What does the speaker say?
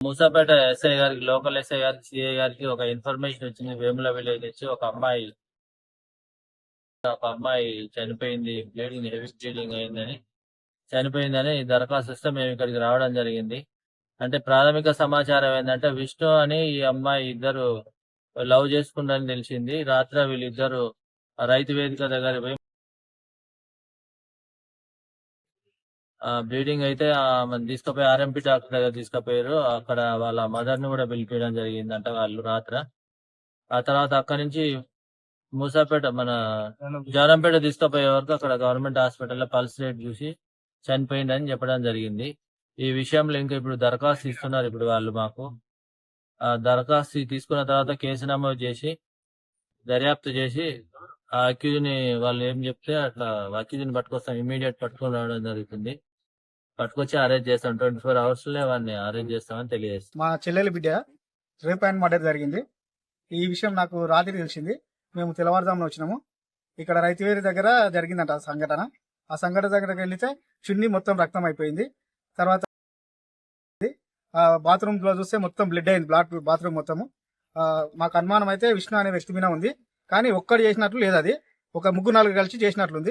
Moosapet SI గారికి, local SI గారికి, CI గారికి ఒక ఇన్ఫర్మేషన్ వచ్చింది. వేముల విలేజ్ నుంచి ఒక అమ్మాయి చనిపోయింది, బ్లీడింగ్, హెవీ బ్లీడింగ్ అయిందని, చనిపోయిందని దరఖాస్తు ఇస్తే మేము ఇక్కడికి రావడం జరిగింది. అంటే ప్రాథమిక సమాచారం ఏంటంటే విష్ణు అని ఈ అమ్మాయి ఇద్దరు లవ్ చేసుకుందని తెలిసింది. రాత్రి వీళ్ళిద్దరు రైతు వేదిక దగ్గర పోయి బ్లీడింగ్ అయితే మనం తీసుకుపోయి ఆర్ఎంపీ డాక్టర్ దగ్గర తీసుకుపోయారు. అక్కడ వాళ్ళ మదర్ ని కూడా పిలిపించడం జరిగిందంట వాళ్ళు రాత్ర. ఆ తర్వాత అక్కడి నుంచి మూసాపేట మన జారంపేట తీసుకుపోయే వరకు అక్కడ గవర్నమెంట్ హాస్పిటల్లో పల్స్ రేట్ చూసి చనిపోయిందని చెప్పడం జరిగింది. ఈ విషయంలో ఇంకా ఇప్పుడు దరఖాస్తు ఇస్తున్నారు. ఇప్పుడు వాళ్ళు మాకు ఆ దరఖాస్తు తీసుకున్న తర్వాత కేసు నమోదు చేసి దర్యాప్తు చేసి ఆ అక్యూజ్ ని వాళ్ళు ఏం చెప్తే అట్లా అక్యూజ్ ని పట్టుకొస్తాం, ఇమీడియట్ పట్టుకొని రావడం జరుగుతుంది. పట్టుకొచ్చి అరెస్ట్ చేస్తాం. 24 hours లో వాడిని అరెస్ట్ చేస్తామని తెలియజేస్తాం. మా చెల్లెలి బిడ్డ రేప్ అండ్ మర్డర్ జరిగింది. ఈ విషయం నాకు రాత్రి తెలిసింది. మేము తెల్లవారుజామున వచ్చినాము. ఇక్కడ రైతువేరి దగ్గర జరిగిందంట ఆ సంఘటన. ఆ సంఘటన దగ్గరకు వెళ్తే చున్నీ మొత్తం రక్తం అయిపోయింది. తర్వాత బాత్రూమ్ లో చూస్తే మొత్తం బ్లడ్ అయింది, బాత్రూమ్ మొత్తము. మాకు అనుమానం అయితే విష్ణు అనే వ్యక్తి మీద ఉంది, కానీ ఒక్కడు చేసినట్లు లేదు, అది ఒక 3-4 కలిసి చేసినట్లుంది.